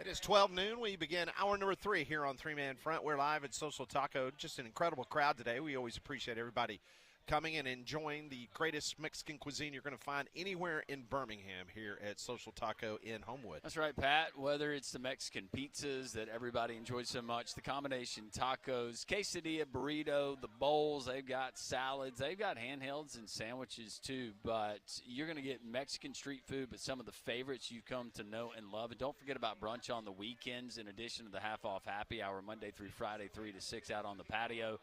It is 12 noon. We begin hour number 3 here on Three Man Front. We're live at Social Taco. Just an incredible crowd today. We always appreciate everybody coming and enjoying the greatest Mexican cuisine you're going to find anywhere in Birmingham here at Social Taco in Homewood. That's right, Pat. Whether it's the Mexican pizzas that everybody enjoys so much, the combination tacos, quesadilla, burrito, the bowls, they've got salads, they've got handhelds and sandwiches too. But you're going to get Mexican street food, but some of the favorites you've come to know and love. And don't forget about brunch on the weekends in addition to the half-off happy hour Monday through Friday, 3 to 6 out on the patio.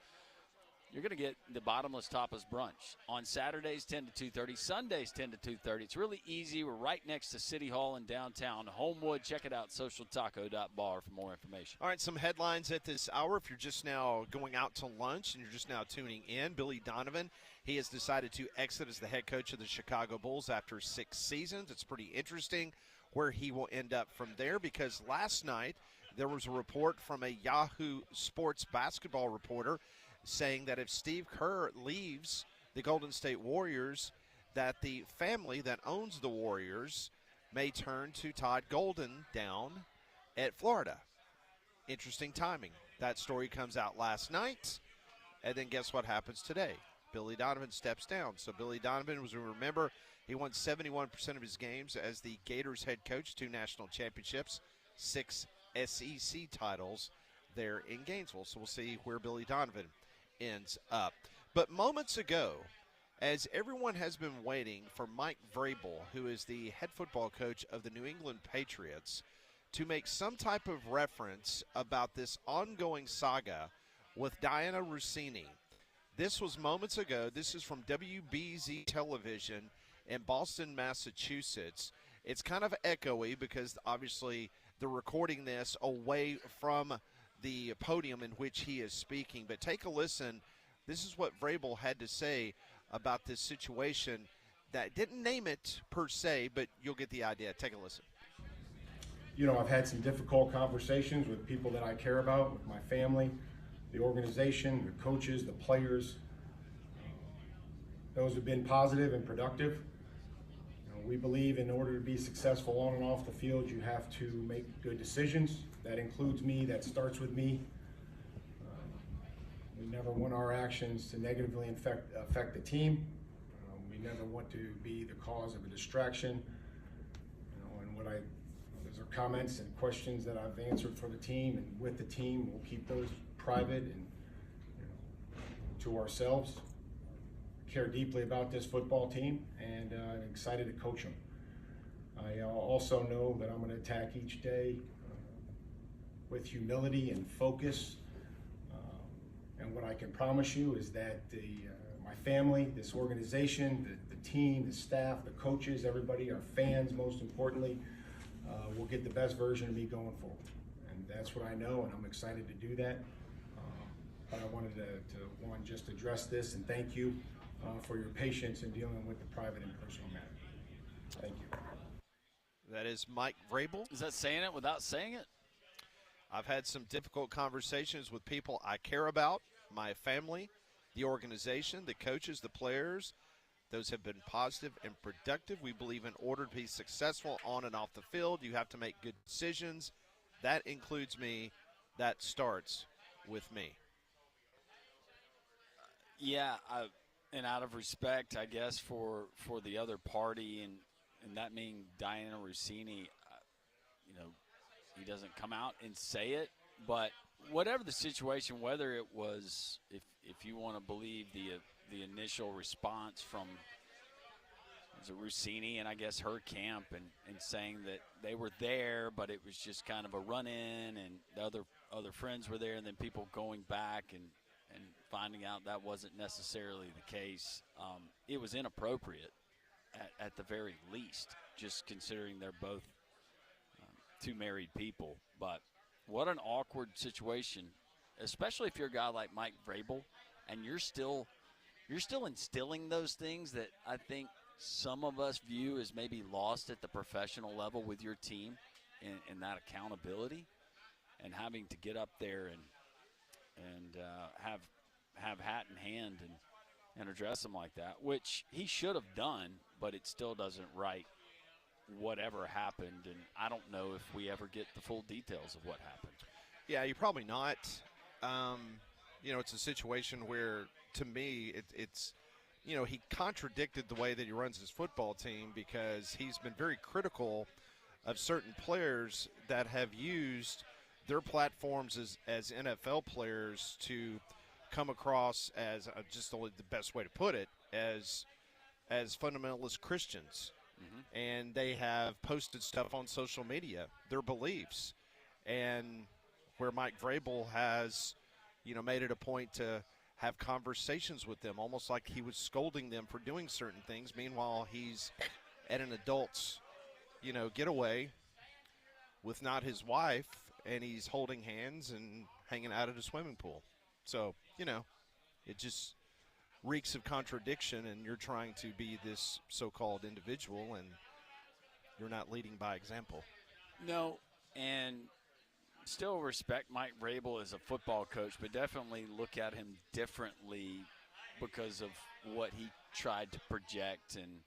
You're going to get the bottomless tapas brunch on Saturdays 10 to 2:30, Sundays 10 to 2:30. It's really easy. We're right next to City Hall in downtown Homewood. Check it out, socialtaco.bar for more information. All right, some headlines at this hour. If you're just now going out to lunch and you're just now tuning in, Billy Donovan, he has decided to exit as the head coach of the Chicago Bulls after 6 seasons. It's pretty interesting where he will end up from there because last night there was a report from a Yahoo Sports basketball reporter saying that if Steve Kerr leaves the Golden State Warriors, that the family that owns the Warriors may turn to Todd Golden down at Florida. Interesting timing. That story comes out last night, and then guess what happens today? Billy Donovan steps down. So Billy Donovan, as we remember, he won 71% of his games as the Gators head coach, 2 national championships, 6 SEC titles there in Gainesville. So we'll see where Billy Donovan ends up. But moments ago, as everyone has been waiting for Mike Vrabel, who is the head football coach of the New England Patriots, to make some type of reference about this ongoing saga with Diana Rossini. This was moments ago. This is from WBZ Television in Boston, Massachusetts. It's kind of echoey because obviously they're recording this away from the podium in which he is speaking. But take a listen. This is what Vrabel had to say about this situation that didn't name it per se, but you'll get the idea. Take a listen. You know, I've had some difficult conversations with people that I care about, with my family, the organization, the coaches, the players. Those have been positive and productive. We believe in order to be successful on and off the field, you have to make good decisions. That includes me, that starts with me. We never want our actions to negatively affect the team. We never want to be the cause of a distraction. And those are comments and questions that I've answered for the team and with the team. We'll keep those private and to ourselves. Care deeply about this football team and excited to coach them. I also know that I'm going to attack each day with humility and focus. And what I can promise you is that my family, this organization, the team, the staff, the coaches, everybody, our fans, most importantly, will get the best version of me going forward. And that's what I know, and I'm excited to do that. But I wanted to just address this and thank you for your patience in dealing with the private and personal matter. Thank you. That is Mike Vrabel. Is that saying it without saying it? I've had some difficult conversations with people I care about, my family, the organization, the coaches, the players. Those have been positive and productive. We believe in order to be successful on and off the field, you have to make good decisions. That includes me. That starts with me. Yeah, and out of respect, I guess, for the other party, and that being Diana Rossini, he doesn't come out and say it, but whatever the situation, whether it was, if you want to believe the initial response from Rossini and I guess her camp and saying that they were there, but it was just kind of a run-in and the other friends were there, and then people going back and finding out that wasn't necessarily the case. It was inappropriate at the very least, just considering they're both two married people. But what an awkward situation, especially if you're a guy like Mike Vrabel and you're still instilling those things that I think some of us view as maybe lost at the professional level with your team and that accountability, and having to get up there and have hat in hand and address him like that, which he should have done, but it still doesn't right whatever happened, and I don't know if we ever get the full details of what happened. Yeah, you're probably not. It's a situation where, to me, it's he contradicted the way that he runs his football team because he's been very critical of certain players that have used their platforms as NFL players to come across as just only the best way to put it as fundamentalist Christians. Mm-hmm. And they have posted stuff on social media, their beliefs, and where Mike Vrabel has, made it a point to have conversations with them, almost like he was scolding them for doing certain things. Meanwhile, he's at an adult's, getaway with not his wife, and he's holding hands and hanging out at a swimming pool. So, it just reeks of contradiction, and you're trying to be this so-called individual, and you're not leading by example. No, and still respect Mike Vrabel as a football coach, but definitely look at him differently because of what he tried to project and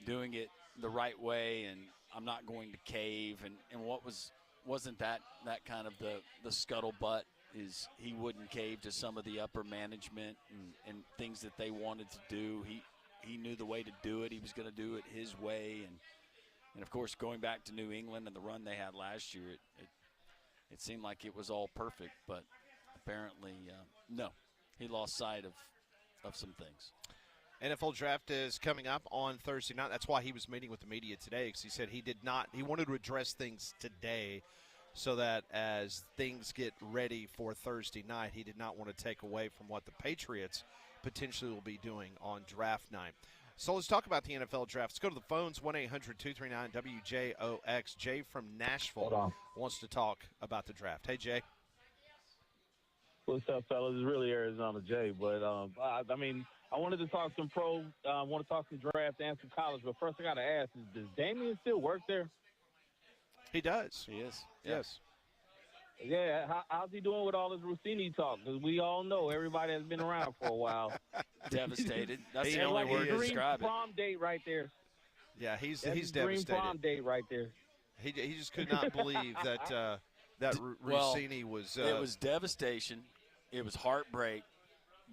doing it the right way, and I'm not going to cave, and wasn't that kind of the scuttlebutt is he wouldn't cave to some of the upper management and things that they wanted to do. He knew the way to do it. He was going to do it his way, and of course going back to New England and the run they had last year, it seemed like it was all perfect, but apparently no, he lost sight of some things. NFL draft is coming up on Thursday night. That's why he was meeting with the media today, because he said he wanted to address things today so that as things get ready for Thursday night, he did not want to take away from what the Patriots potentially will be doing on draft night. So let's talk about the NFL draft. Let's go to the phones, 1-800-239-WJOX. Jay from Nashville wants to talk about the draft. Hey, Jay. What's up, fellas? It's really Arizona Jay, but I wanted to talk some pro. I want to talk some draft and some college, but first I got to ask: does Damian still work there? He does. He is. Yes. Yeah. How's he doing with all this Rossini talk? Because we all know everybody has been around for a while. Devastated. That's the It's only like word a to dream describe it. prom date right there. Yeah, he's That's devastated. Dream prom date right there. He just could not believe that Rossini was. It was devastation. It was heartbreak,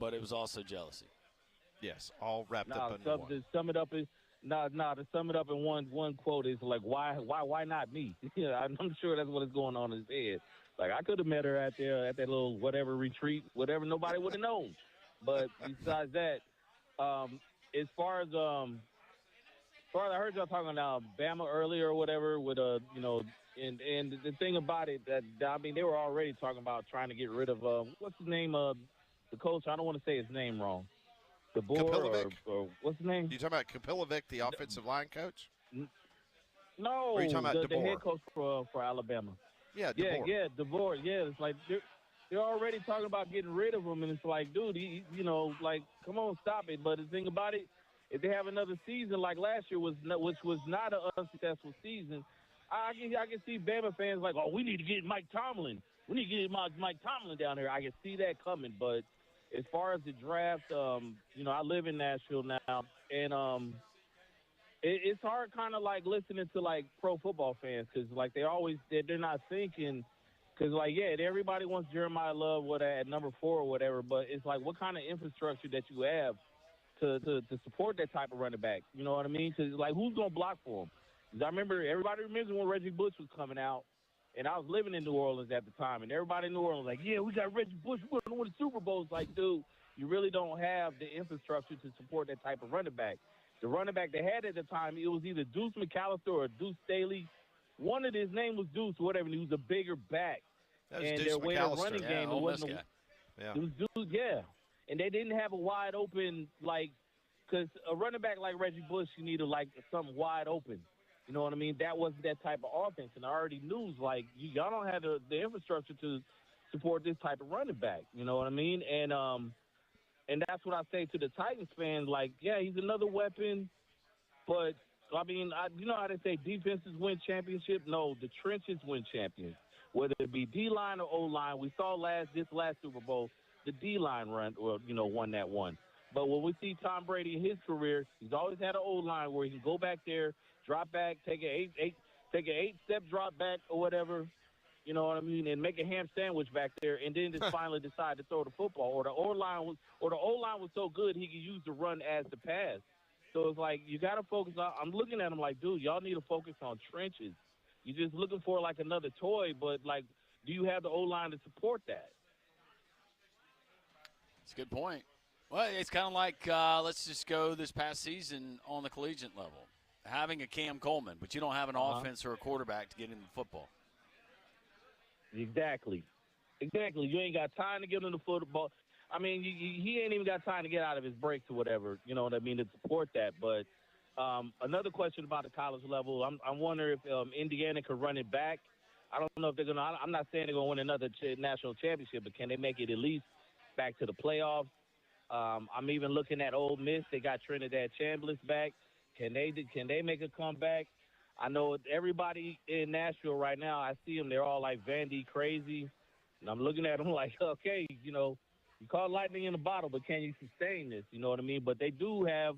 but it was also jealousy. Yes, all wrapped up in one. To sum it up is to sum it up in one quote is like why not me? I'm sure that's what is going on in his head. Like I could have met her at that little whatever retreat, whatever, nobody would have known. But besides that, as far as I heard y'all talking about Bama earlier or whatever with and the thing about it that they were already talking about trying to get rid of what's his name, the coach, I don't want to say his name wrong. Kapilovic? Or what's his name? You talking about Kapilovic, the offensive line coach? No, or are you talking about the head coach for Alabama. Yeah, DeBoer. Yeah, DeBoer. Yeah, it's like they're already talking about getting rid of him, and it's like, dude, come on, stop it. But the thing about it, if they have another season like last year which was not an unsuccessful season, I can see Bama fans like, oh, we need to get Mike Tomlin. We need to get Mike Tomlin down here. I can see that coming. But as far as the draft, I live in Nashville now, and it's hard kind of like listening to like pro football fans because like they're not thinking because like, yeah, everybody wants Jeremiah Love at number 4 or whatever, but it's like what kind of infrastructure that you have to support that type of running back. You know what I mean? Because like who's going to block for him? Because I remember everybody remembers when Reggie Bush was coming out, and I was living in New Orleans at the time, and everybody in New Orleans was like, yeah, we got Reggie Bush, we're going to win the Super Bowl. It's like, dude, you really don't have the infrastructure to support that type of running back. The running back they had at the time, it was either Deuce McAllister or Deuce Staley. One of his name was Deuce or whatever, and he was a bigger back. That was and Deuce their way of McAllister. running game, it wasn't Yeah. It was Deuce, yeah. And they didn't have a wide open, like, because a running back like Reggie Bush, you needed, like, something wide open. You know what I mean? That wasn't that type of offense. And I already knew, like, y'all don't have the infrastructure to support this type of running back. You know what I mean? And that's what I say to the Titans fans. Like, yeah, he's another weapon. But, I mean, you know how they say defenses win championships? No, the trenches win champions. Whether it be D-line or O-line. We saw this last Super Bowl, the D-line won that one. But when we see Tom Brady in his career, he's always had an O-line where he can go back there, drop back, take an eight-step drop back or whatever, you know what I mean, and make a ham sandwich back there, and then just finally decide to throw the football. Or the O-line was so good he could use the run as the pass. So it's like you got to focus on. I'm looking at him like, dude, y'all need to focus on trenches. You're just looking for like another toy, but like, do you have the O-line to support that? That's a good point. Well, it's kind of like let's just go this past season on the collegiate level, having a Cam Coleman, but you don't have an offense or a quarterback to get into football. Exactly. You ain't got time to get into football. I mean, he ain't even got time to get out of his breaks or whatever, you know what I mean, to support that. But another question about the college level, I'm wondering if Indiana could run it back. I don't know if they're going to – I'm not saying they're going to win another national championship, but can they make it at least back to the playoffs? I'm even looking at Ole Miss. They got Trinidad Chambliss back. Can they make a comeback? I know everybody in Nashville right now, I see them, they're all like Vandy crazy. And I'm looking at them like, okay, you know, you caught lightning in a bottle, but can you sustain this? You know what I mean? But they do have,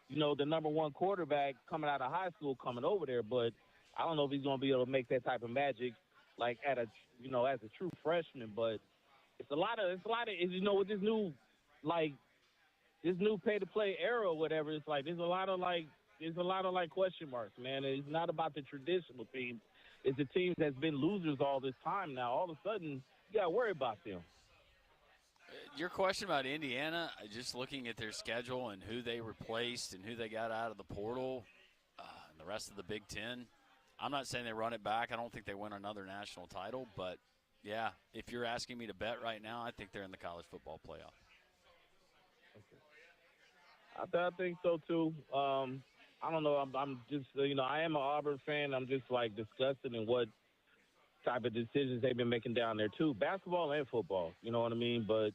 you know, the number one quarterback coming out of high school coming over there. But I don't know if he's going to be able to make that type of magic, like as a true freshman. But it's a lot of, you know, with this new pay-to-play era or whatever. It's like there's a lot of question marks, man. It's not about the traditional teams. It's the teams that's been losers all this time now. All of a sudden, you got to worry about them. Your question about Indiana, just looking at their schedule and who they replaced and who they got out of the portal and the rest of the Big Ten, I'm not saying they run it back. I don't think they win another national title. But, yeah, if you're asking me to bet right now, I think they're in the college football playoff. I think so, too. I don't know. I'm just, you know, I am an Auburn fan. I'm just, like, disgusted in what type of decisions they've been making down there, too. Basketball and football, you know what I mean? But,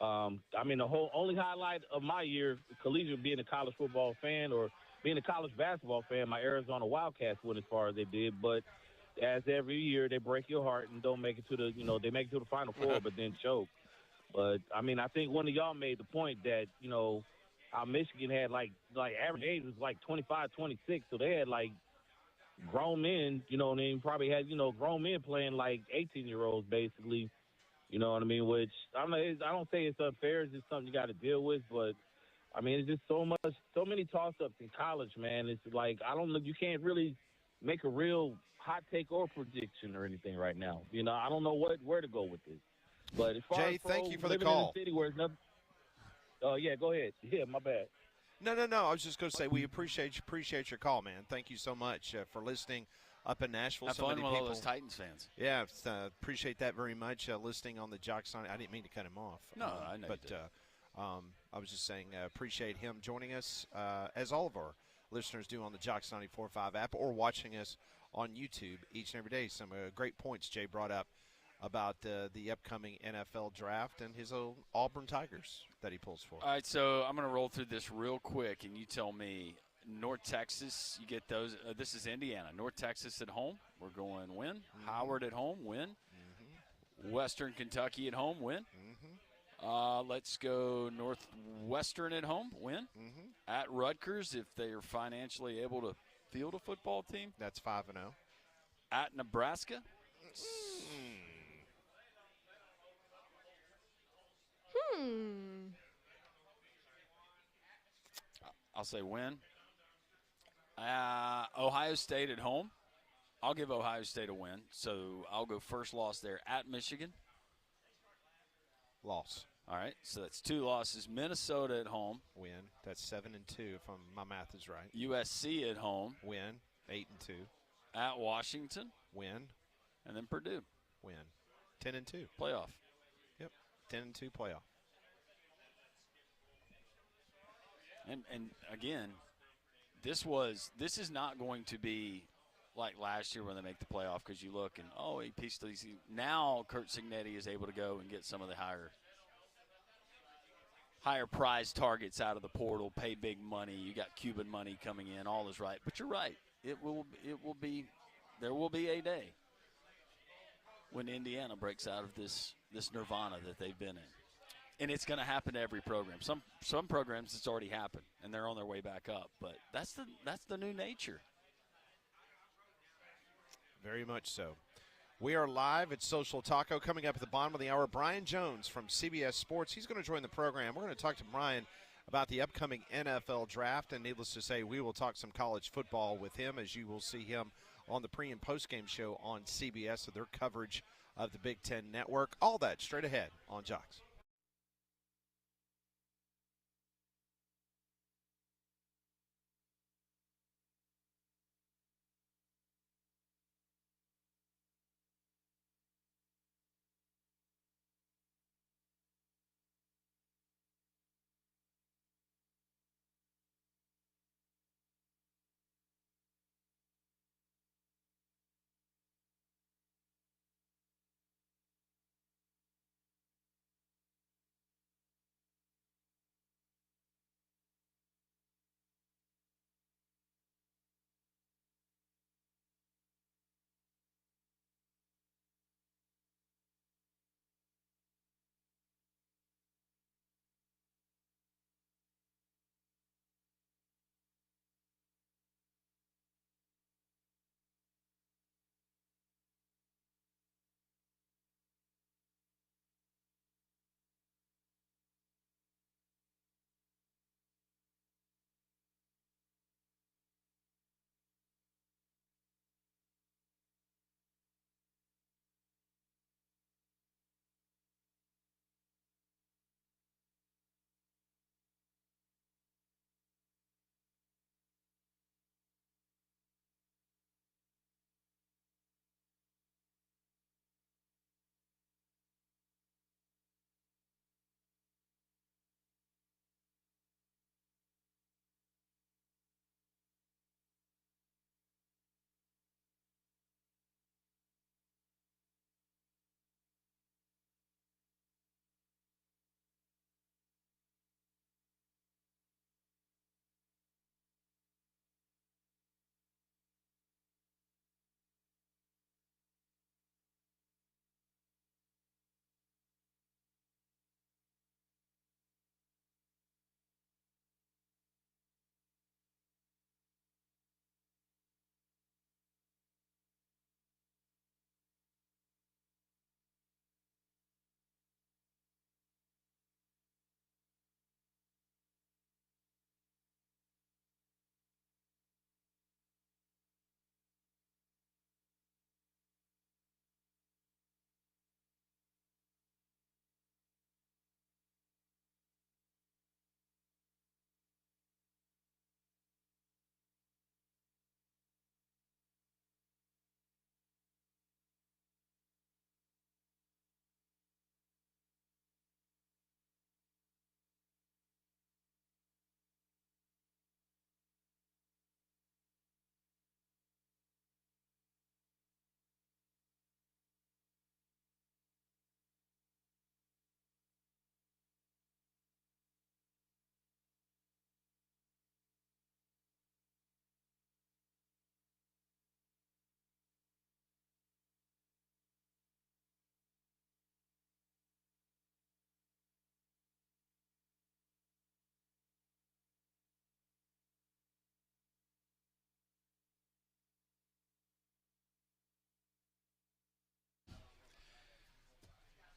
I mean, the only highlight of my year, collegiate, being a college football fan or being a college basketball fan, my Arizona Wildcats went as far as they did. But as every year, they break your heart and don't make it to the, you know, they make it to the Final Four but then choke. But, I mean, I think one of y'all made the point that, you know, how Michigan had, like average age was like 25, 26. So they had, like, grown men, you know what I mean, probably had, you know, grown men playing like 18-year-olds basically, you know what I mean, which I don't say it's unfair. It's just something you got to deal with. But, I mean, it's just so many toss-ups in college, man. It's like, I don't know, you can't really make a real hot take or prediction or anything right now. You know, I don't know where to go with this. But as far Jay, as thank you for the living call. in a city where it's nothing. Oh, yeah, go ahead. Yeah, my bad. No. I was just going to say we appreciate your call, man. Thank you so much for listening up in Nashville. Have so fun many with people. all those Titans fans. Yeah, appreciate that very much. Listening on the Jock Sign. I didn't mean to cut him off. No, I know. But you did. I was just saying appreciate him joining us, as all of our listeners do on the Jock 94.5 app or watching us on YouTube each and every day. Some great points Jay brought up about the upcoming NFL draft and his own Auburn Tigers that he pulls for. All right, so I'm going to roll through this real quick, and you tell me. North Texas, you get those. This is Indiana. North Texas at home, we're going win. Mm-hmm. Howard at home, win. Mm-hmm. Western Kentucky at home, win. Mm-hmm. Let's go Northwestern at home, win. Mm-hmm. At Rutgers, if they are financially able to field a football team. That's 5-0. At Nebraska. I'll say win. Ohio State at home. I'll give Ohio State a win. So I'll go first loss there. At Michigan. Loss. All right, so that's 2 losses. Minnesota at home. Win. That's 7-2 if my math is right. USC at home. Win. 8-2. At Washington. Win. And then Purdue. Win. 10-2. Playoff. Yep. 10-2 playoff. And again, this is not going to be like last year when they make the playoff because you look and he pieced these. Now Kurt Signetti is able to go and get some of the higher prize targets out of the portal, pay big money. You got Cuban money coming in. All is right, but you're right. There will be a day when Indiana breaks out of this nirvana that they've been in. And it's going to happen to every program. Some programs it's already happened, and they're on their way back up. But that's the new nature. Very much so. We are live at Social Taco. Coming up at the bottom of the hour, Brian Jones from CBS Sports. He's going to join the program. We're going to talk to Brian about the upcoming NFL draft, and needless to say, we will talk some college football with him, as you will see him on the pre- and post-game show on CBS, so their coverage of the Big Ten Network. All that straight ahead on Jocks.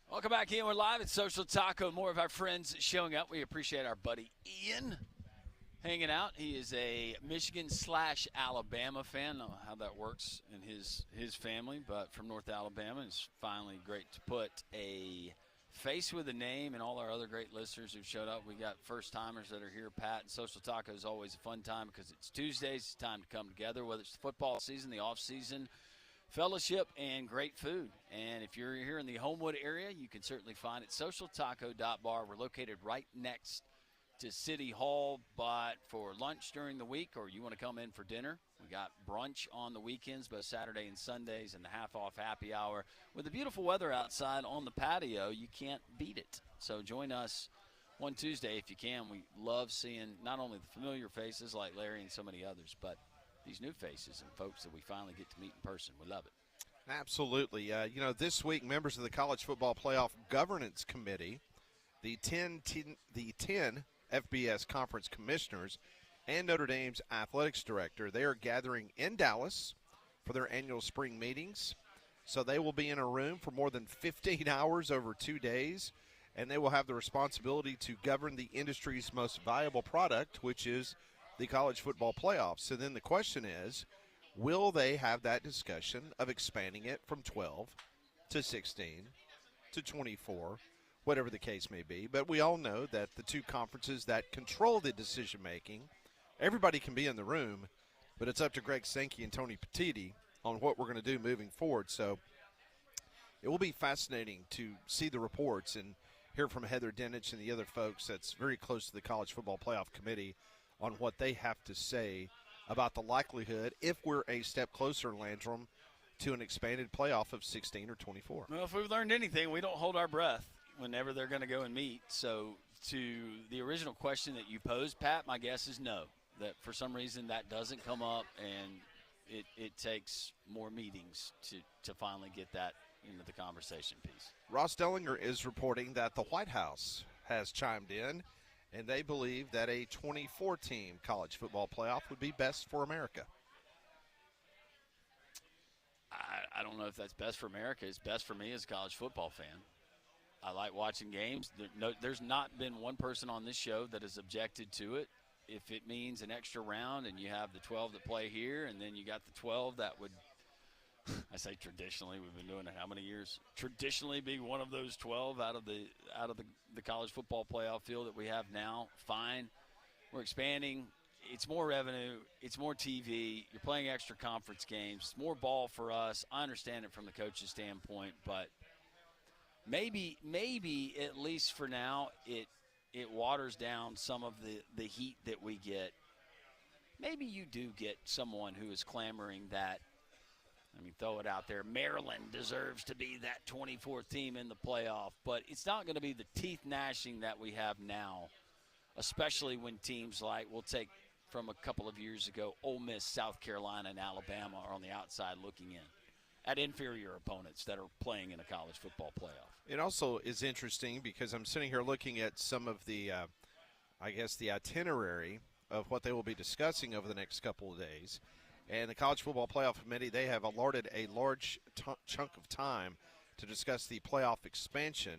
Welcome back in. We're live at Social Taco. More of our friends showing up. We appreciate our buddy Ian hanging out. He is a Michigan/Alabama fan. I don't know how that works in his family, but from North Alabama. It's finally great to put a face with a name, and all our other great listeners who've showed up. We got first-timers that are here. Pat, and Social Taco is always a fun time because it's Tuesdays. It's time to come together, whether it's the football season, the off-season, fellowship, and great food. And if you're here in the Homewood area, you can certainly find it. SocialTaco.bar. We're located right next to City Hall, but for lunch during the week, or you want to come in for dinner, we got brunch on the weekends, both Saturday and Sundays, and the half-off happy hour. With the beautiful weather outside on the patio, you can't beat it. So join us one Tuesday if you can. We love seeing not only the familiar faces like Larry and so many others, but these new faces and folks that we finally get to meet in person. We love it. Absolutely. This week, members of the College Football Playoff Governance Committee, the 10 FBS conference commissioners and Notre Dame's athletics director, they are gathering in Dallas for their annual spring meetings. So they will be in a room for more than 15 hours over 2 days, and they will have the responsibility to govern the industry's most valuable product, which is the college football playoffs. So then the question is, will they have that discussion of expanding it from 12 to 16 to 24, whatever the case may be? But we all know that the two conferences that control the decision-making, everybody can be in the room, but it's up to Greg Sankey and Tony Petitti on what we're going to do moving forward. So it will be fascinating to see the reports and hear from Heather Dinich and the other folks that's very close to the College Football Playoff Committee on what they have to say about the likelihood, if we're a step closer, Landrum, to an expanded playoff of 16 or 24. Well, if we've learned anything, we don't hold our breath whenever they're going to go and meet. So to the original question that you posed, Pat, my guess is no, that for some reason that doesn't come up, and it takes more meetings to finally get that into the conversation piece. Ross Dellinger is reporting that the White House has chimed in, and they believe that a 24-team college football playoff would be best for America. I don't know if that's best for America. It's best for me as a college football fan. I like watching games. There's not been one person on this show that has objected to it. If it means an extra round and you have the 12 that play here and then you got the 12 that would, I say traditionally, we've been doing it how many years? Traditionally be one of those 12 out of the college football playoff field that we have now, fine. We're expanding. It's more revenue. It's more TV. You're playing extra conference games. It's more ball for us. I understand it from the coach's standpoint, but maybe at least for now it waters down some of the heat that we get. Maybe you do get someone who is clamoring that, I mean, throw it out there, Maryland deserves to be that 24th team in the playoff, but it's not going to be the teeth gnashing that we have now, especially when teams like, we'll take from a couple of years ago, Ole Miss, South Carolina, and Alabama are on the outside looking in at inferior opponents that are playing in a college football playoff. It also is interesting because I'm sitting here looking at some of the, the itinerary of what they will be discussing over the next couple of days. And the College Football Playoff Committee, they have allotted a large chunk of time to discuss the playoff expansion.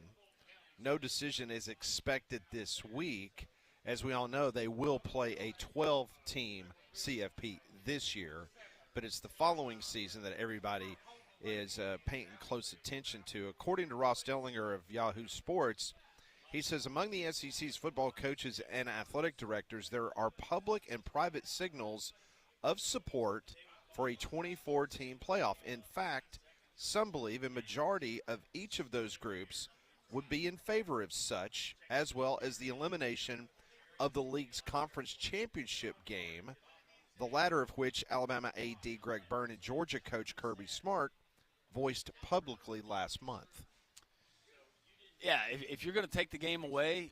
No decision is expected this week. As we all know, they will play a 12-team CFP this year, but it's the following season that everybody is paying close attention to. According to Ross Dellinger of Yahoo Sports, he says among the SEC's football coaches and athletic directors, there are public and private signals of support for a 24-team playoff. In fact, some believe a majority of each of those groups would be in favor of such, as well as the elimination of the league's conference championship game, the latter of which Alabama AD Greg Byrne and Georgia coach Kirby Smart voiced publicly last month. Yeah, if you're going to take the game away,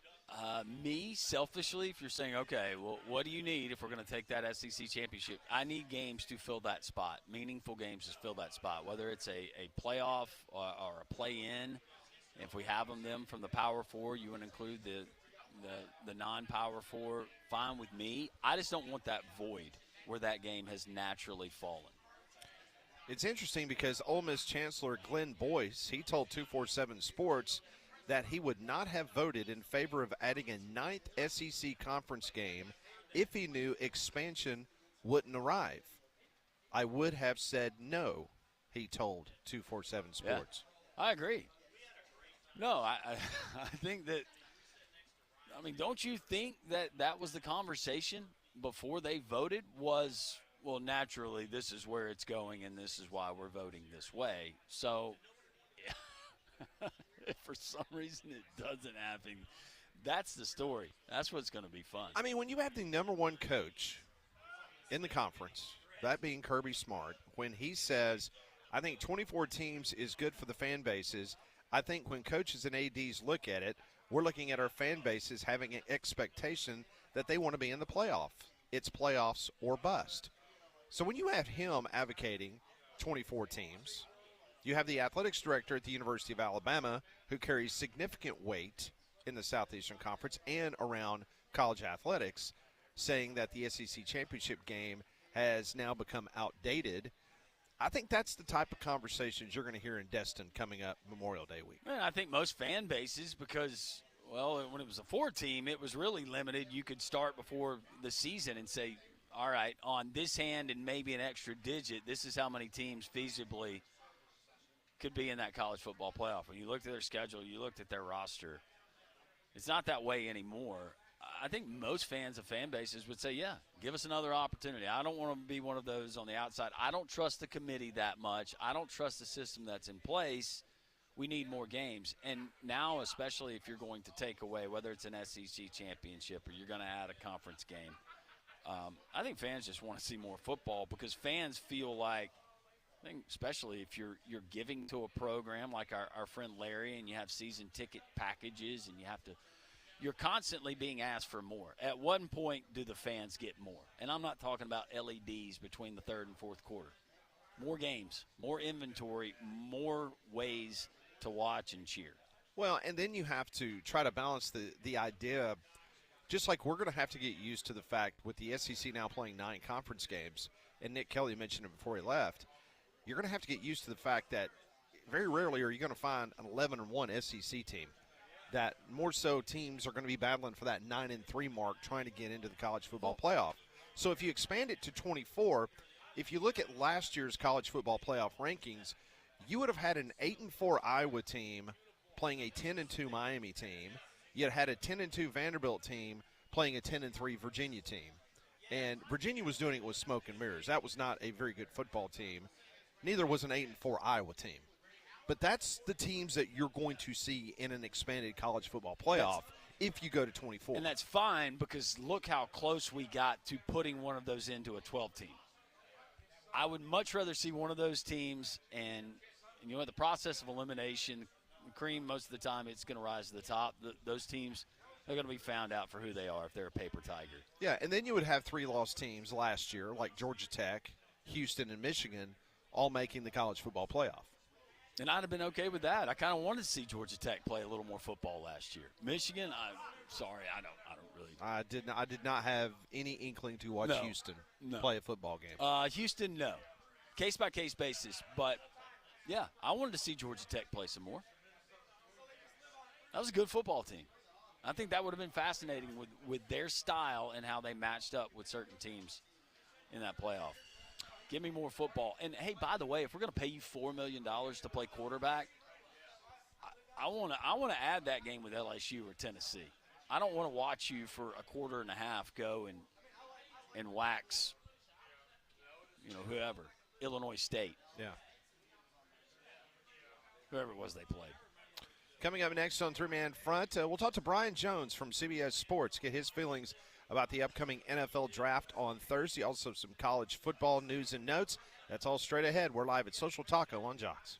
me, selfishly, if you're saying, okay, well, what do you need if we're going to take that SEC championship? I need games to fill that spot, meaningful games to fill that spot, whether it's a playoff or a play-in. If we have them from the Power Four, you would include the non-Power Four, fine with me. I just don't want that void where that game has naturally fallen. It's interesting because Ole Miss Chancellor Glenn Boyce, he told 247 Sports that he would not have voted in favor of adding a ninth SEC conference game if he knew expansion wouldn't arrive. I would have said no, he told 247 Sports. Yeah, I agree. No, I think that, I mean, don't you think that was the conversation before they voted was, well, naturally, this is where it's going and this is why we're voting this way. So, if for some reason it doesn't happen, that's the story. That's what's going to be fun. I mean, when you have the number one coach in the conference, that being Kirby Smart, when he says, I think 24 teams is good for the fan bases, I think when coaches and ADs look at it, we're looking at our fan bases having an expectation that they want to be in the playoff. It's playoffs or bust. So when you have him advocating 24 teams, you have the athletics director at the University of Alabama who carries significant weight in the Southeastern Conference and around college athletics, saying that the SEC championship game has now become outdated. I think that's the type of conversations you're going to hear in Destin coming up Memorial Day week. And I think most fan bases, because, well, when it was a 4-team, it was really limited. You could start before the season and say, all right, on this hand and maybe an extra digit, this is how many teams feasibly could be in that college football playoff. When you looked at their schedule, you looked at their roster, it's not that way anymore. I think most fans of fan bases would say, yeah, give us another opportunity. I don't want to be one of those on the outside. I don't trust the committee that much. I don't trust the system that's in place. We need more games. And now, especially if you're going to take away, whether it's an SEC championship or you're going to add a conference game, I think fans just want to see more football, because fans feel like, I think especially if you're giving to a program like our friend Larry, and you have season ticket packages, and you're constantly being asked for more. At one point, do the fans get more? And I'm not talking about LEDs between the third and fourth quarter. More games, more inventory, more ways to watch and cheer. Well, and then you have to try to balance the idea, just like we're going to have to get used to the fact with the SEC now playing 9 conference games, and Nick Kelly mentioned it before he left, you're going to have to get used to the fact that very rarely are you going to find an 11-1 SEC team. That more so teams are going to be battling for that 9-3 mark, trying to get into the college football playoff. So if you expand it to 24, if you look at last year's college football playoff rankings, you would have had an 8-4 Iowa team playing a 10-2 Miami team. You had a 10-2 Vanderbilt team playing a 10-3 Virginia team. And Virginia was doing it with smoke and mirrors. That was not a very good football team. Neither was an 8-4 Iowa team. But that's the teams that you're going to see in an expanded college football playoff if you go to 24. And that's fine, because look how close we got to putting one of those into a 12-team. I would much rather see one of those teams, and you know, the process of elimination, cream, most of the time it's going to rise to the top. Those teams are going to be found out for who they are if they're a paper tiger. Yeah, and then you would have 3 lost teams last year, like Georgia Tech, Houston, and Michigan, all making the college football playoff. And I'd have been okay with that. I kind of wanted to see Georgia Tech play a little more football last year. Michigan, I'm sorry, I don't really. I did not have any inkling to watch Houston play a football game. Houston, no. Case-by-case basis. But, yeah, I wanted to see Georgia Tech play some more. That was a good football team. I think that would have been fascinating with their style and how they matched up with certain teams in that playoff. Give me more football. And, hey, by the way, if we're going to pay you $4 million to play quarterback, I want to add that game with LSU or Tennessee. I don't want to watch you for a quarter and a half go and wax, whoever, Illinois State. Yeah. Whoever it was they played. Coming up next on Three Man Front, we'll talk to Brian Jones from CBS Sports, get his feelings about the upcoming NFL draft on Thursday. Also some college football news and notes. That's all straight ahead. We're live at Social Taco on Jocks.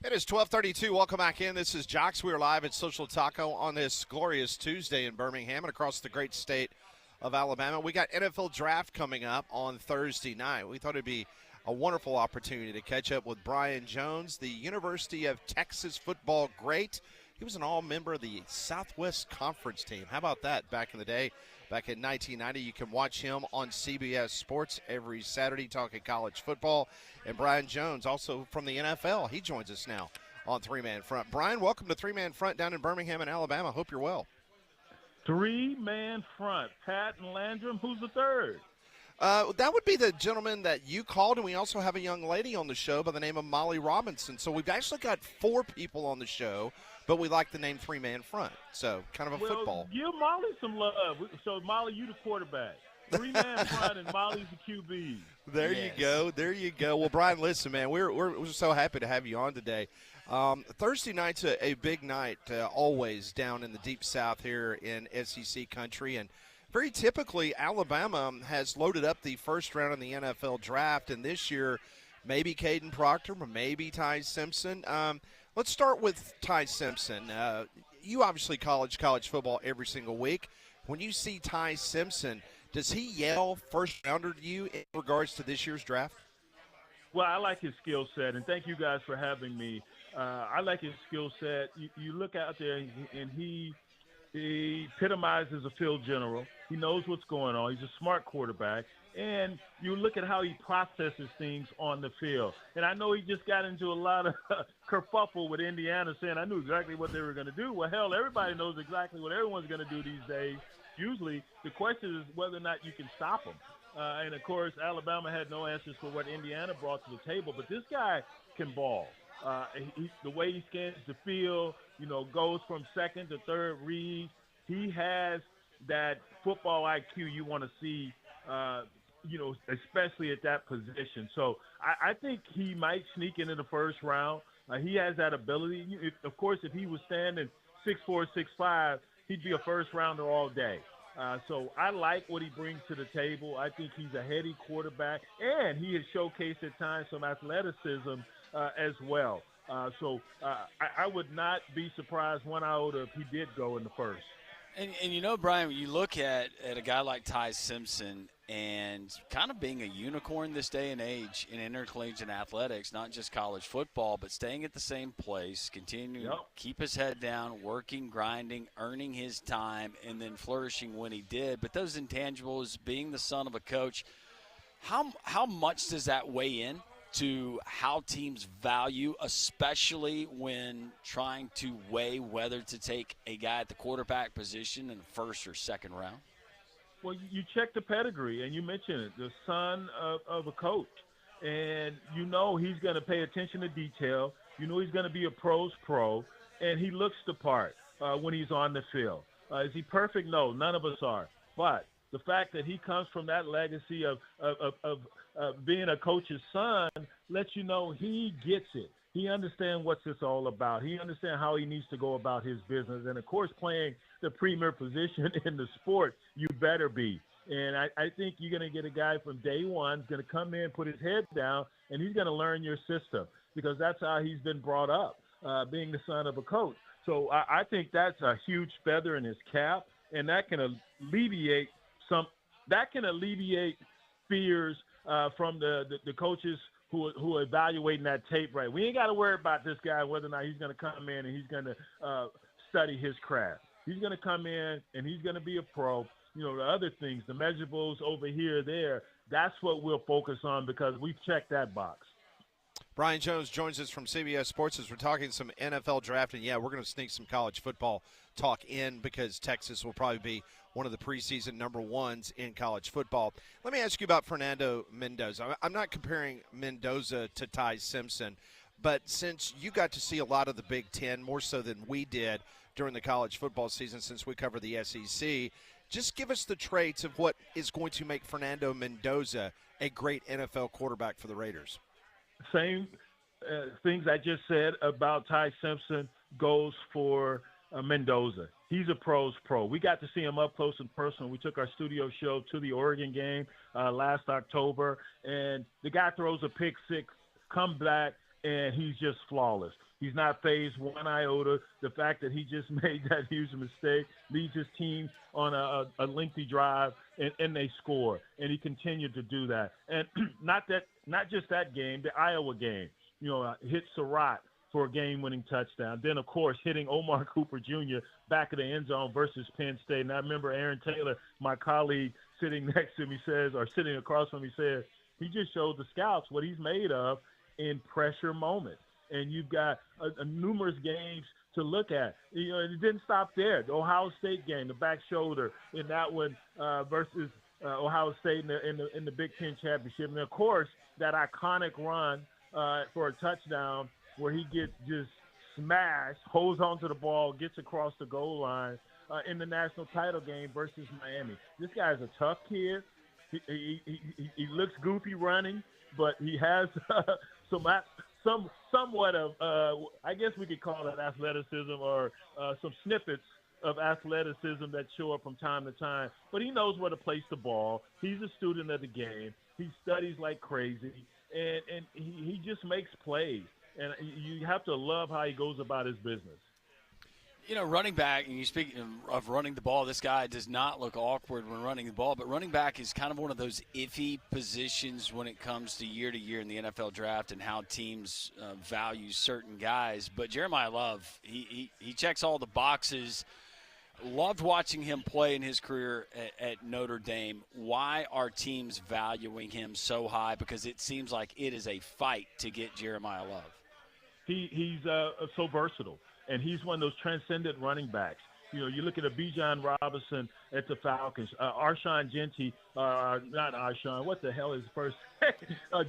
It is 12:32. Welcome back in. This is Jocks. We are live at Social Taco on this glorious Tuesday in Birmingham and across the great state of Alabama. We got NFL Draft coming up on Thursday night. We thought it'd be a wonderful opportunity to catch up with Brian Jones, the University of Texas football great. He was an all-member of the Southwest Conference team. How about that back in the day? Back in 1990, you can watch him on CBS Sports every Saturday talking college football. And Brian Jones, also from the NFL, he joins us now on Three Man Front. Brian, welcome to Three Man Front down in Birmingham and Alabama. Hope you're well. Three-man front. Pat and Landrum. Who's the third? That would be the gentleman that you called, and we also have a young lady on the show by the name of Molly Robinson. So we've actually got four people on the show, but we like the name Three-Man Front. So kind of a football. Give Molly some love. So, Molly, you the quarterback. Three-man front, and Molly's the QB. There you go. There you go. Well, Brian, listen, man, we're so happy to have you on today. Thursday night's a big night, always down in the Deep South here in SEC country, and very typically Alabama has loaded up the first round in the NFL draft, and this year maybe Caden Proctor, maybe Ty Simpson. Let's start with Ty Simpson. You obviously college football every single week. When you see Ty Simpson, does he yell first rounder to you in regards to this year's draft? Well, I like his skill set, and thank you guys for having me. I like his skill set. You look out there, and he epitomizes a field general. He knows what's going on. He's a smart quarterback. And you look at how he processes things on the field. And I know he just got into a lot of kerfuffle with Indiana saying, I knew exactly what they were going to do. Well, hell, everybody knows exactly what everyone's going to do these days. Usually the question is whether or not you can stop them. And, of course, Alabama had no answers for what Indiana brought to the table. But this guy can ball. The way he scans the field, goes from second to third read. He has that football IQ you want to see, especially at that position. So I think he might sneak into the first round. He has that ability. Of course, if he was standing 6'4", 6'5", he'd be a first-rounder all day. So I like what he brings to the table. I think he's a heady quarterback, and he has showcased at times some athleticism as well. So I would not be surprised one iota if he did go in the first. And Brian, when you look at a guy like Ty Simpson and kind of being a unicorn this day and age in intercollegiate athletics, not just college football, but staying at the same place, continuing to keep his head down, working, grinding, earning his time, and then flourishing when he did. But those intangibles, being the son of a coach, how much does that weigh in to how teams value, especially when trying to weigh whether to take a guy at the quarterback position in the first or second round? Well, you check the pedigree, and you mentioned it, the son of a coach. And he's going to pay attention to detail. He's going to be a pro's pro, and he looks the part when he's on the field. Is he perfect? No, none of us are. But the fact that he comes from that legacy of being a coach's son lets you know he gets it. He understands what's this all about. He understands how he needs to go about his business. And, of course, playing the premier position in the sport, you better be. And I think you're going to get a guy from day one going to come in, put his head down, and he's going to learn your system because that's how he's been brought up, being the son of a coach. So I think that's a huge feather in his cap, and that can alleviate fears from the coaches who are evaluating that tape right. We ain't got to worry about this guy, whether or not he's going to come in and he's going to study his craft. He's going to come in and he's going to be a pro. The other things, the measurables over here, there, that's what we'll focus on because we've checked that box. Brian Jones joins us from CBS Sports as we're talking some NFL draft. And, yeah, we're going to sneak some college football talk in because Texas will probably be one of the preseason number ones in college football. Let me ask you about Fernando Mendoza. I'm not comparing Mendoza to Ty Simpson, but since you got to see a lot of the Big Ten, more so than we did during the college football season since we cover the SEC, just give us the traits of what is going to make Fernando Mendoza a great NFL quarterback for the Raiders. Same things I just said about Ty Simpson goes for Mendoza. He's a pro's pro. We got to see him up close and personal. We took our studio show to the Oregon game last October, and the guy throws a pick six, come back, and he's just flawless. He's not phased one iota. The fact that he just made that huge mistake leads his team on a lengthy drive, and they score. And he continued to do that. And not just that game, the Iowa game. Hit Surratt for a game-winning touchdown. Then, of course, hitting Omar Cooper Jr. back of the end zone versus Penn State. And I remember Aaron Taylor, my colleague, sitting next to me sitting across from me says, he just showed the scouts what he's made of in pressure moments. And you've got numerous games to look at. It didn't stop there. The Ohio State game, the back shoulder in that one versus Ohio State in the Big Ten championship. And, of course, that iconic run for a touchdown where he gets just smashed, holds onto the ball, gets across the goal line in the national title game versus Miami. This guy's a tough kid. He looks goofy running, but he has somewhat of, I guess we could call it athleticism or some snippets of athleticism that show up from time to time. But he knows where to place the ball. He's a student of the game. He studies like crazy, and he just makes plays. And you have to love how he goes about his business. Running back, and you speak of running the ball, this guy does not look awkward when running the ball, but running back is kind of one of those iffy positions when it comes to year in the NFL draft and how teams value certain guys. But Jeremiah Love, he checks all the boxes. Loved watching him play in his career at Notre Dame. Why are teams valuing him so high? Because it seems like it is a fight to get Jeremiah Love. He's so versatile. And he's one of those transcendent running backs. You look at a Bijan Robinson at the Falcons, Arshawn Genty, not Arshawn, what the hell is his first?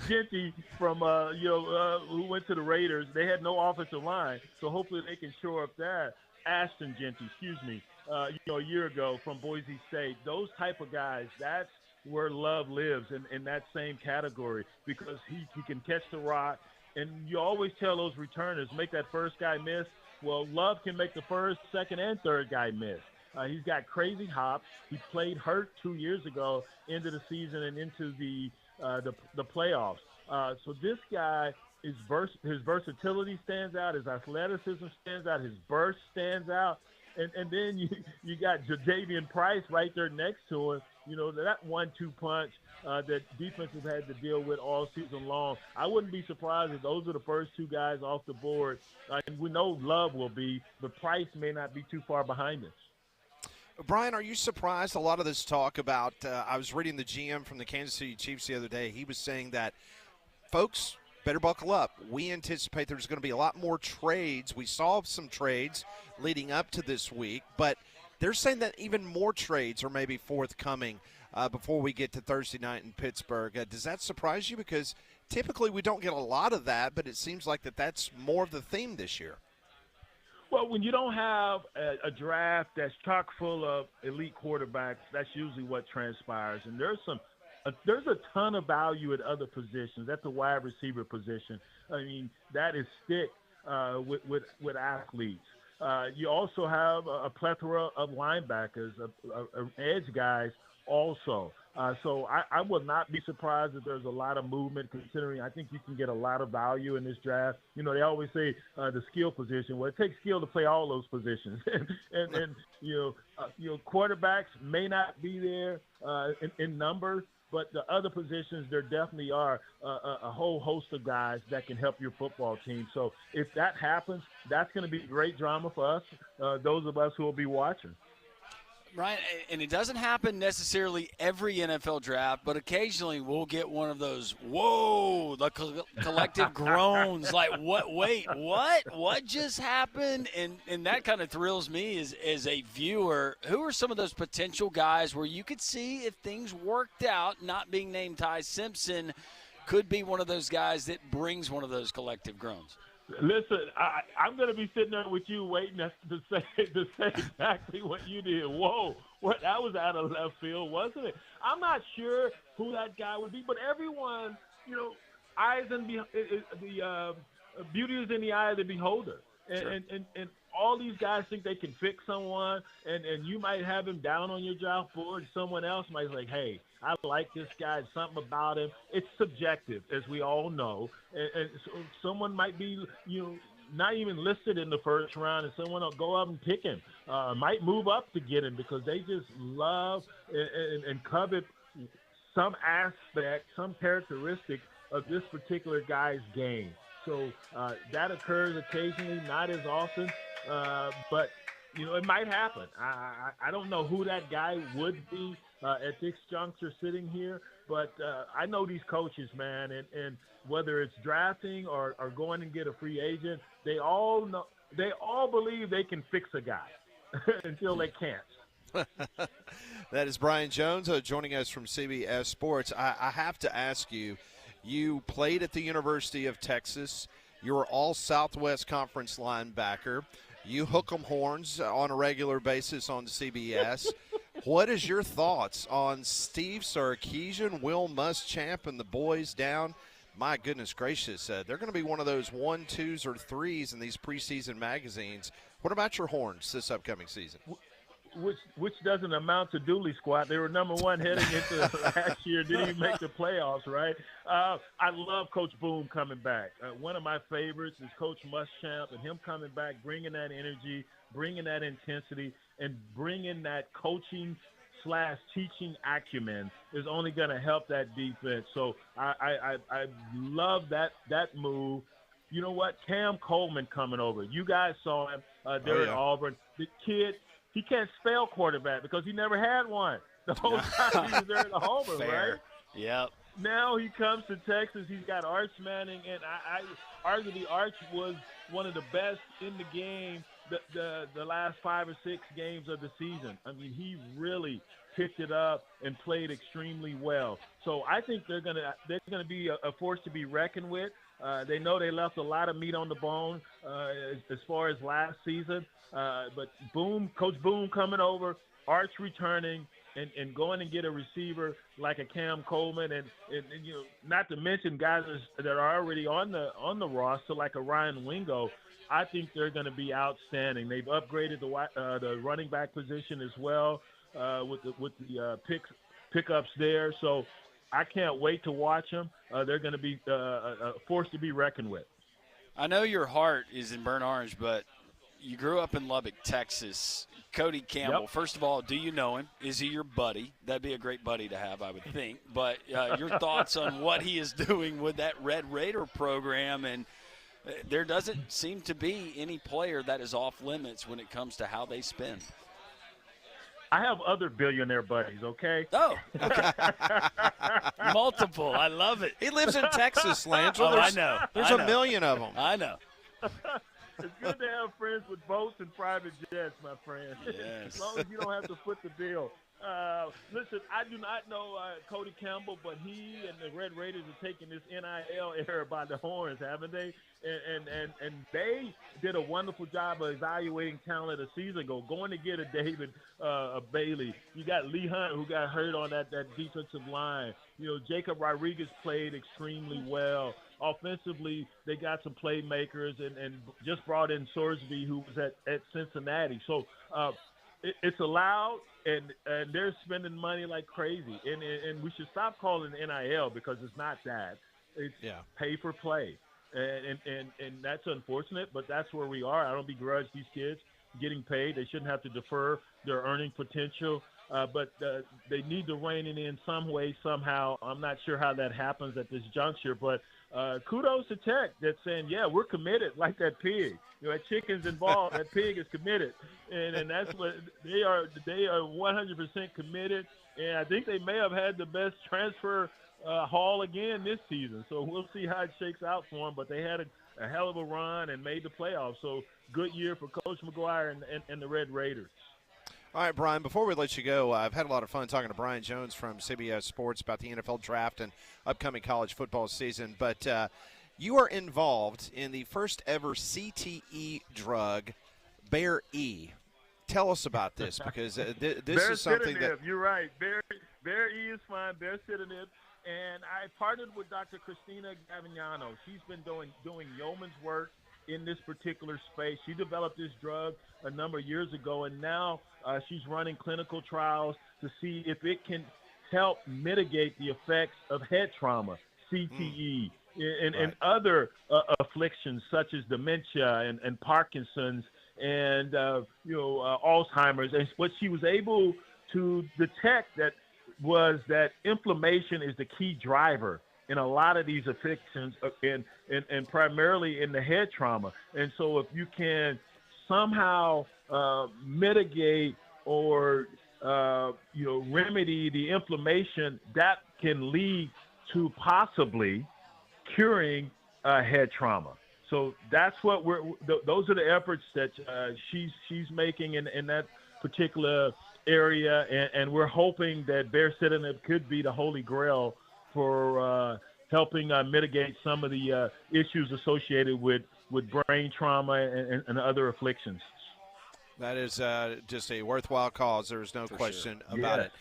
Genty from, who went to the Raiders. They had no offensive line, so hopefully they can shore up that. Ashton Genty, a year ago from Boise State. Those type of guys, that's where Love lives in that same category because he can catch the rock. And you always tell those returners, make that first guy miss. Well, Love can make the first, second, and third guy miss. He's got crazy hops. He played hurt 2 years ago into the season and into the playoffs. So this guy, his versatility stands out. His athleticism stands out. His burst stands out. And then you got Jadavian Price right there next to him. That 1-2 punch that defenses had to deal with all season long. I wouldn't be surprised if those are the first two guys off the board. And we know Love will be, but Price may not be too far behind us. Brian, are you surprised a lot of this talk about I was reading the GM from the Kansas City Chiefs the other day. He was saying that, folks, better buckle up. We anticipate there's going to be a lot more trades. We saw some trades leading up to this week, but they're saying that even more trades are maybe forthcoming before we get to Thursday night in Pittsburgh. Does that surprise you? Because typically we don't get a lot of that, but it seems like that's more of the theme this year. Well, when you don't have a draft that's chock full of elite quarterbacks, that's usually what transpires. And there's a ton of value at other positions. At the wide receiver position, I mean, that is thick with athletes. You also have a plethora of linebackers, edge guys also. So I would not be surprised if there's a lot of movement, considering I think you can get a lot of value in this draft. They always say the skill position. Well, it takes skill to play all those positions. and quarterbacks may not be there in numbers, but the other positions, there definitely are a whole host of guys that can help your football team. So if that happens, that's going to be great drama for us, those of us who will be watching. Right, and it doesn't happen necessarily every NFL draft, but occasionally we'll get one of those, whoa, the collective groans, like, what, wait, what just happened? And that kind of thrills me as a viewer. Who are some of those potential guys where you could see if things worked out, not being named Ty Simpson, could be one of those guys that brings one of those collective groans? Listen, I'm going to be sitting there with you waiting to say exactly what you did. Whoa, that was out of left field, wasn't it? I'm not sure who that guy would be, but everyone, eyes and the beauty is in the eye of the beholder. And, Sure. and all these guys think they can fix someone, and you might have him down on your draft board. Someone else might say, hey, I like this guy, something about him. It's subjective, as we all know. And so someone might be, not even listed in the first round, and someone will go up and pick him. Might move up to get him because they just love and covet some aspect, some characteristic of this particular guy's game. So that occurs occasionally, not as often, but it might happen. I don't know who that guy would be at this juncture sitting here, but I know these coaches, man, and whether it's drafting or going and get a free agent, they all believe they can fix a guy until they can't. That is Brian Jones joining us from CBS Sports. I have to ask you, you played at the University of Texas. You were all Southwest Conference linebacker. You hook 'em horns on a regular basis on CBS. What is your thoughts on Steve Sarkisian, Will Muschamp, and the boys down? My goodness gracious, they're going to be one of those 1, 2s, or 3s in these preseason magazines. What about your horns this upcoming season? Which doesn't amount to dooley squat. They were number one heading into last year, didn't even make the playoffs, right? I love Coach Boone coming back. One of my favorites is Coach Muschamp, and him coming back, bringing that energy, bringing that intensity, and bringing that coaching/teaching acumen is only going to help that defense. So I love that move. You know what? Cam Coleman coming over. You guys saw him there at Auburn. The kid, he can't spell quarterback because he never had one the whole time he was there at Auburn, right? Yep. Now he comes to Texas. He's got Arch Manning, and I arguably Arch was one of the best in the game the last 5 or 6 games of the season. I mean, he really picked it up and played extremely well. So I think they're gonna be a force to be reckoned with. They know they left a lot of meat on the bone as far as last season. But Coach Boone coming over, Arch returning, and going and get a receiver like a Cam Coleman, and not to mention guys that are already on the roster like a Ryan Wingo. I think they're going to be outstanding. They've upgraded the running back position as well with the pickups there. So I can't wait to watch them. They're going to be a force to be reckoned with. I know your heart is in burnt orange, but you grew up in Lubbock, Texas. Cody Campbell, Yep. First of all, do you know him? Is he your buddy? That'd be a great buddy to have, I would think. But your thoughts on what he is doing with that Red Raider program, and there doesn't seem to be any player that is off limits when it comes to how they spend. I have other billionaire buddies, okay? Oh, okay. Multiple. I love it. He lives in Texas, Langell. I know. There's I a know. million of them. I know. It's good to have friends with boats and private jets, my friend. Yes. As long as you don't have to foot the bill. Listen, I do not know Cody Campbell, but he and the Red Raiders are taking this NIL era by the horns, haven't they? And they did a wonderful job of evaluating talent a season ago, going to get a David Bailey. You got Lee Hunt, who got hurt on that defensive line. Jacob Rodriguez played extremely well. Offensively, they got some playmakers and just brought in Sorsby, who was at Cincinnati. So it's allowed, and they're spending money like crazy. And we should stop calling it NIL because it's not that. It's pay for play. And that's unfortunate, but that's where we are. I don't begrudge these kids getting paid. They shouldn't have to defer their earning potential. But they need to rein it in some way, somehow. I'm not sure how that happens at this juncture, but kudos to Tech that's saying, yeah, we're committed like that pig. That chicken's involved, that pig is committed. And that's what they are 100% committed. And I think they may have had the best transfer haul again this season. So we'll see how it shakes out for them. But they had a hell of a run and made the playoffs. So good year for Coach McGuire and the Red Raiders. All right, Brian, before we let you go, I've had a lot of fun talking to Brian Jones from CBS Sports about the NFL draft and upcoming college football season. But you are involved in the first ever CTE drug, Bear E. Tell us about this, because this is something that – You're right. Bear E is fine. Bear Citadel. And I partnered with Dr. Christina Gavignano. She's been doing yeoman's work in this particular space. She developed this drug a number of years ago, and now she's running clinical trials to see if it can help mitigate the effects of head trauma, CTE, and other afflictions such as dementia and Parkinson's and Alzheimer's. And what she was able to detect was that inflammation is the key driver in a lot of these afflictions, and primarily in the head trauma. And so if you can somehow mitigate or remedy the inflammation, that can lead to possibly curing head trauma. So that's what those are the efforts that she's making in that particular area, and we're hoping that baricitinib could be the holy grail for helping mitigate some of the issues associated with brain trauma and other afflictions. That is just a worthwhile cause. There is no question about it.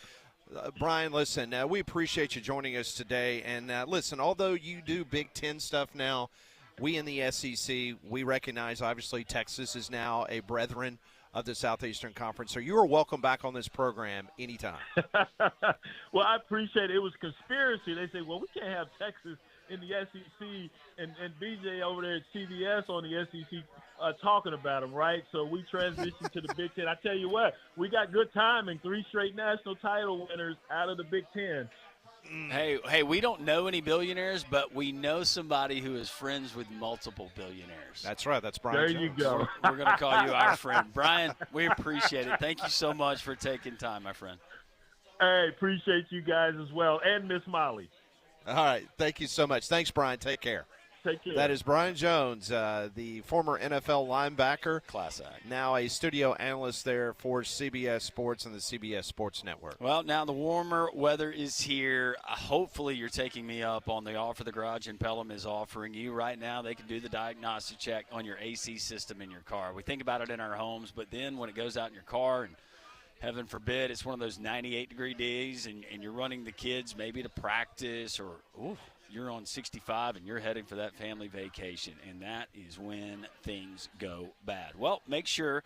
Brian, listen, we appreciate you joining us today. And listen, although you do Big Ten stuff now, we in the SEC, we recognize, obviously, Texas is now a brethren of the Southeastern Conference. So you are welcome back on this program anytime. Well, I appreciate it. It was conspiracy. They say, well, we can't have Texas in the SEC and BJ over there at CBS on the SEC talking about them, right? So we transitioned to the Big Ten. I tell you what, we got good timing. 3 straight national title winners out of the Big Ten. Hey, we don't know any billionaires, but we know somebody who is friends with multiple billionaires. That's right. That's Brian There Jones. you go. We're going to call you our friend. Brian, we appreciate it. Thank you so much for taking time, my friend. Hey, appreciate you guys as well, and Miss Molly. All right. Thank you so much. Thanks, Brian. Take care. Take care. That is Brian Jones, the former NFL linebacker. Class act. Now a studio analyst there for CBS Sports and the CBS Sports Network. Well, now the warmer weather is here. Hopefully you're taking me up on the offer the Garage in Pelham is offering you right now. They can do the diagnostic check on your AC system in your car. We think about it in our homes, but then when it goes out in your car and heaven forbid it's one of those 98-degree days and you're running the kids maybe to practice or you're on 65 and you're heading for that family vacation, and that is when things go bad. Well, make sure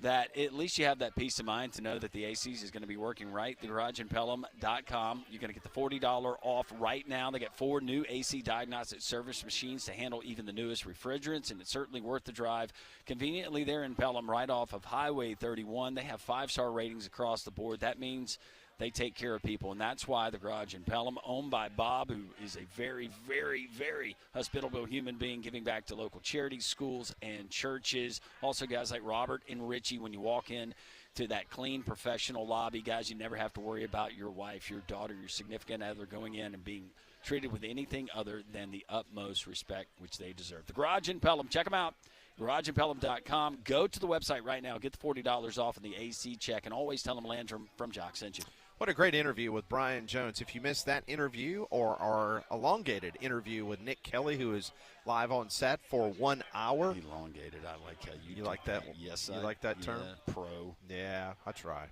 that at least you have that peace of mind to know that the ACs is going to be working right. TheGarageandPelham.com. You're going to get the $40 off right now. They got 4 new AC diagnostic service machines to handle even the newest refrigerants, and it's certainly worth the drive. Conveniently, they're in Pelham right off of Highway 31. They have 5-star ratings across the board. That means they take care of people, and that's why the Garage in Pelham, owned by Bob, who is a very, very, very hospitable human being, giving back to local charities, schools, and churches. Also, guys like Robert and Richie, when you walk in to that clean, professional lobby, guys, you never have to worry about your wife, your daughter, your significant other going in and being treated with anything other than the utmost respect which they deserve. The Garage in Pelham, check them out. GarageandPelham.com. Go to the website right now. Get the $40 off in the AC check, and always tell them Landrum from Jock sent you. What a great interview with Brian Jones. If you missed that interview or our elongated interview with Nick Kelly, who is live on set for 1 hour. Elongated. I like how you like that. Yes, you like that term? Pro. Yeah, I try.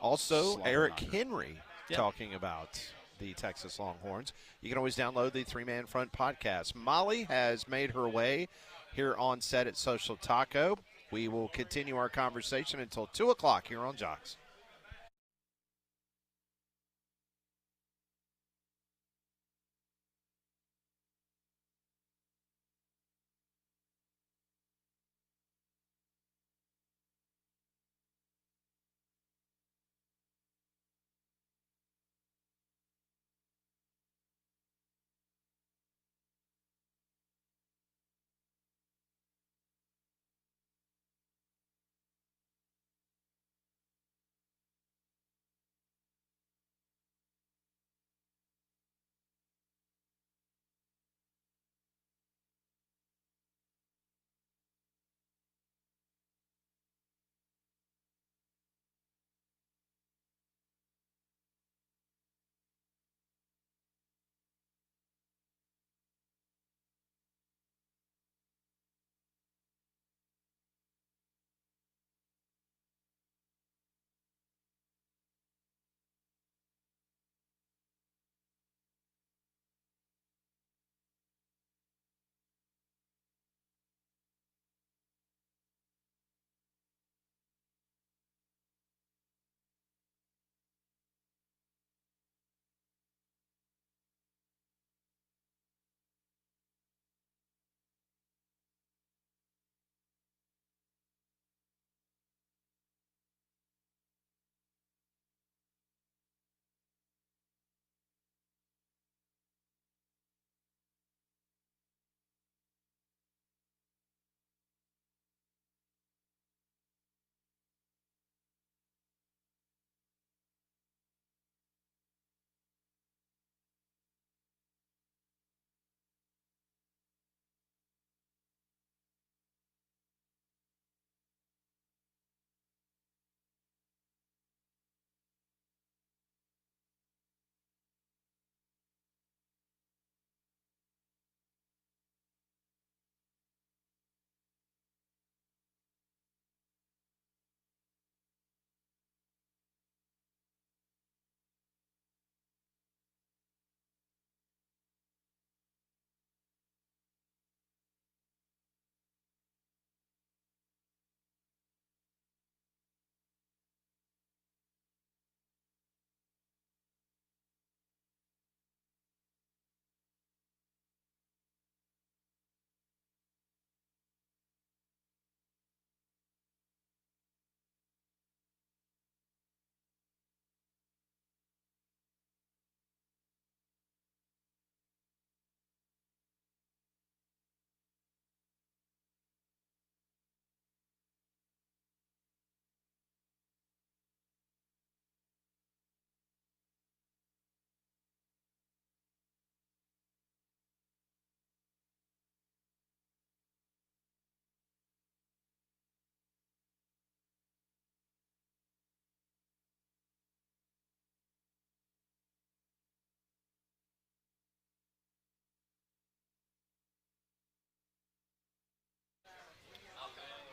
Also, Slaughter Eric knocker. Henry talking about the Texas Longhorns. You can always download the 3-Man Front podcast. Molly has made her way here on set at Social Taco. We will continue our conversation until 2 o'clock here on Jocks.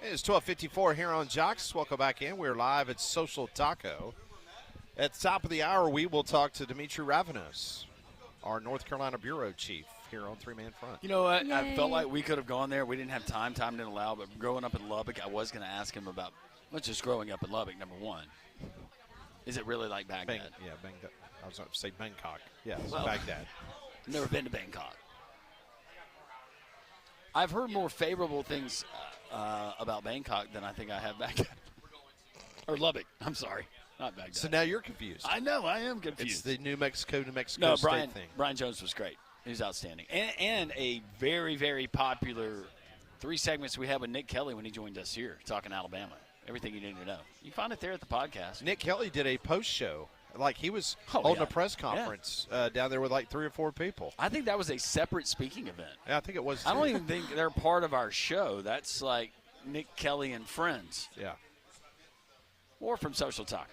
It's 12:54 here on Jocks. Welcome back in. We're live at Social Taco. At the top of the hour, we will talk to Dimitri Ravanos, our North Carolina bureau chief, here on Three Man Front. You know what? Yay. I felt like we could have gone there. We didn't have time. Time didn't allow. But growing up in Lubbock, I was going to ask him about just growing up in Lubbock, number one. Is it really like Baghdad? Baghdad. I was going to say Bangkok. Yeah, it's Well, Baghdad. I've never been to Bangkok. I've heard more favorable things about Bangkok than I think I have Baghdad. Or Lubbock. I'm sorry. Not Baghdad. So now you're confused. I know. I am confused. It's the New Mexico No, State thing. Brian Jones was great. He was outstanding. And a very, very popular 3 segments we had with Nick Kelly when he joined us here, talking Alabama. Everything you need to know. You can find it there at the podcast. Nick Kelly did a post show. Like he was Oh, holding yeah. a press conference down there with like 3 or 4 people. I think that was a separate speaking event. Yeah, I think it was. I don't too. even think they're part of our show. That's like Nick Kelly and friends. Yeah. Or from Social Taco.